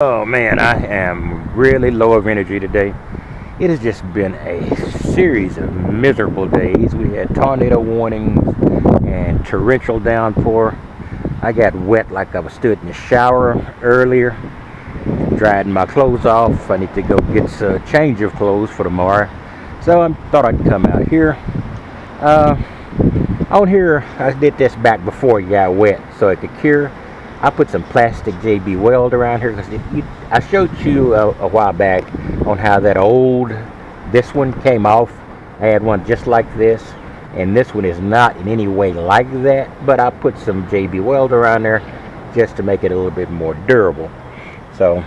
Oh man, I am really low of energy today. It has just been a series of miserable days. We had tornado warnings and torrential downpour. I got wet like I was stood in the shower earlier, dried my clothes off. I need to go get a change of clothes for tomorrow. So I thought I'd come out here. On here, I did this back before it got wet so it could cure. I put some plastic JB Weld around here because I showed you a while back on how this one came off. I had one just like this, and this one is not in any way like that, but I put some JB Weld around there just to make it a little bit more durable. So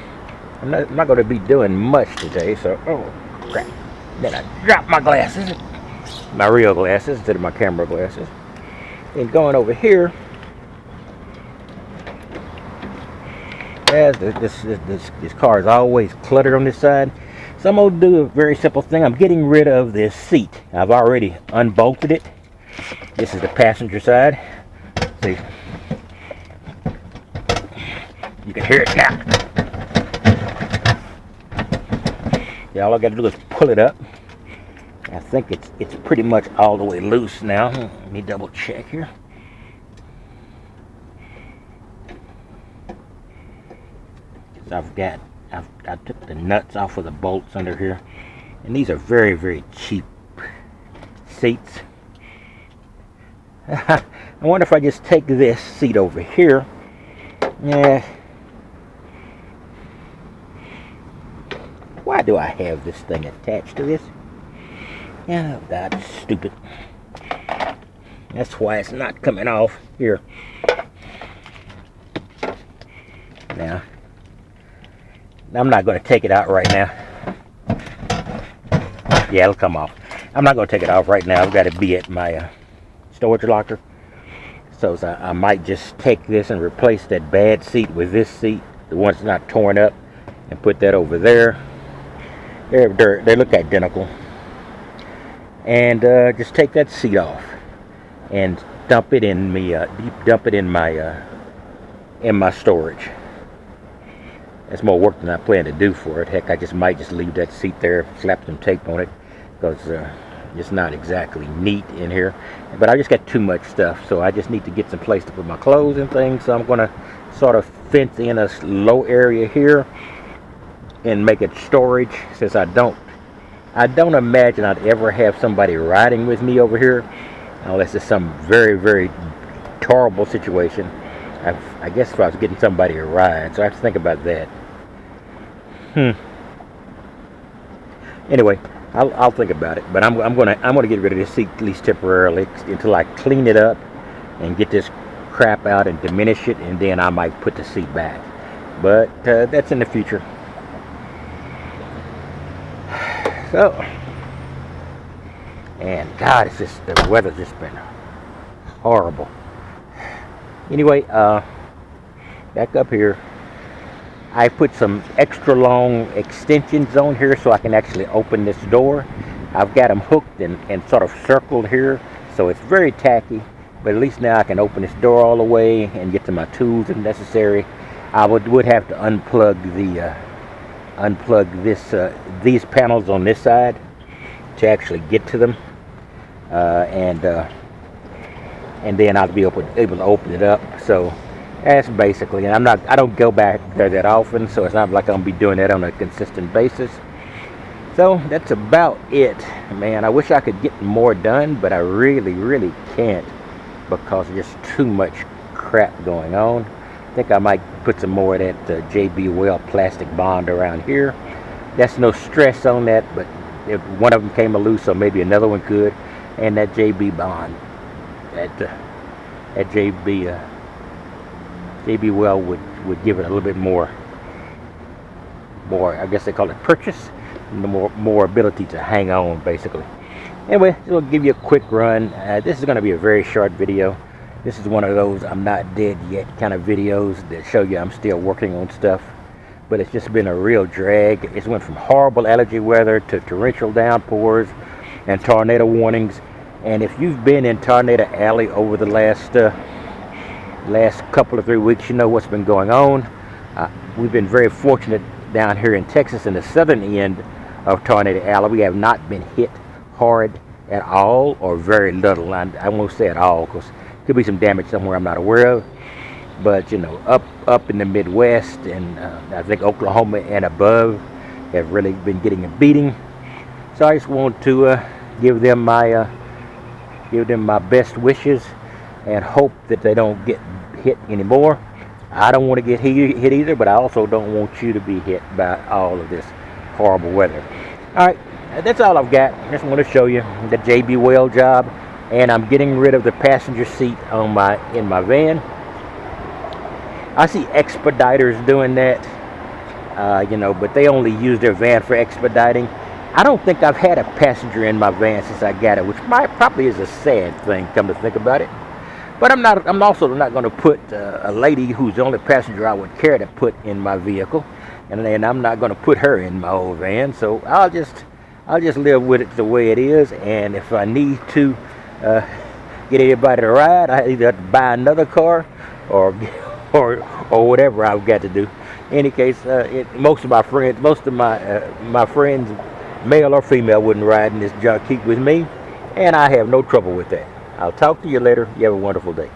I'm not going to be doing much today. So, oh crap, then I dropped my glasses, my real glasses instead of my camera glasses. And going over here, as this car is always cluttered on this side, so I'm going to do a very simple thing. I'm getting rid of this seat. I've already unbolted it. This is the passenger side. See, you can hear it now. Yeah, all I got to do is pull it up. I think it's pretty much all the way loose now. Let me double check here. I took the nuts off of the bolts under here, and these are very, very cheap seats. I wonder if I just take this seat over here. Yeah. Why do I have this thing attached to this? Yeah, that's stupid. That's why it's not coming off here. Now, I'm not going to take it out right now. Yeah, it'll come off. I'm not going to take it off right now. I've got to be at my storage locker. So I might just take this and replace that bad seat with this seat, the one that's not torn up, and put that over there. They look identical. And just take that seat off and dump it in my storage. That's more work than I plan to do for it. Heck, I might just leave that seat there, slap some tape on it, because it's not exactly neat in here. But I just got too much stuff, so I just need to get some place to put my clothes and things. So I'm going to sort of fence in a low area here and make it storage, since I don't imagine I'd ever have somebody riding with me over here, unless it's some very, very horrible situation. I guess if I was getting somebody to ride, so I have to think about that. Anyway, I'll think about it. But I'm gonna get rid of this seat, at least temporarily, until I clean it up and get this crap out and diminish it, and then I might put the seat back. But that's in the future. So, and God, the weather's just been horrible. Anyway, back up here, I put some extra long extensions on here so I can actually open this door. I've got them hooked and sort of circled here, so it's very tacky, but at least now I can open this door all the way and get to my tools if necessary. I would have to unplug these panels on this side to actually get to them, and then I'll be able to open it up. So that's basically, and I don't go back there that often, so it's not like I'm gonna be doing that on a consistent basis. So that's about it, man. I wish I could get more done, but I really, really can't, because there's just too much crap going on. I think I might put some more of that JB Weld plastic bond around here. That's no stress on that, but if one of them came loose, so maybe another one could. And that JB bond, that JB Weld would give it a little bit more, I guess they call it purchase, more ability to hang on, basically. Anyway, it'll give you a quick run. This is going to be a very short video. This is one of those I'm not dead yet kind of videos that show you I'm still working on stuff. But it's just been a real drag. It's went from horrible allergy weather to torrential downpours and tornado warnings. And if you've been in Tornado Alley over the last couple of 3 weeks, you know what's been going on. we've been very fortunate down here in Texas in the southern end of Tornado Alley. We have not been hit hard at all, or very little. I won't say at all, because there could be some damage somewhere I'm not aware of. But you know, up in the Midwest, and I think Oklahoma and above have really been getting a beating. So I just want to give them my best wishes, and hope that they don't get hit anymore. I don't want to get hit either, but I also don't want you to be hit by all of this horrible weather. All right, that's all I've got. I just want to show you the JB Weld job, and I'm getting rid of the passenger seat in my van. I see expediters doing that, you know, but they only use their van for expediting. I don't think I've had a passenger in my van since I got it, which probably is a sad thing, come to think about it. But I'm also not going to put a lady who's the only passenger I would care to put in my vehicle, and then I'm not going to put her in my old van. So I'll just live with it the way it is. And if I need to get anybody to ride, I either have to buy another car or whatever I've got to do. In any case, most of my friends, male or female, wouldn't ride in this junk heap with me, and I have no trouble with that. I'll talk to you later. You have a wonderful day.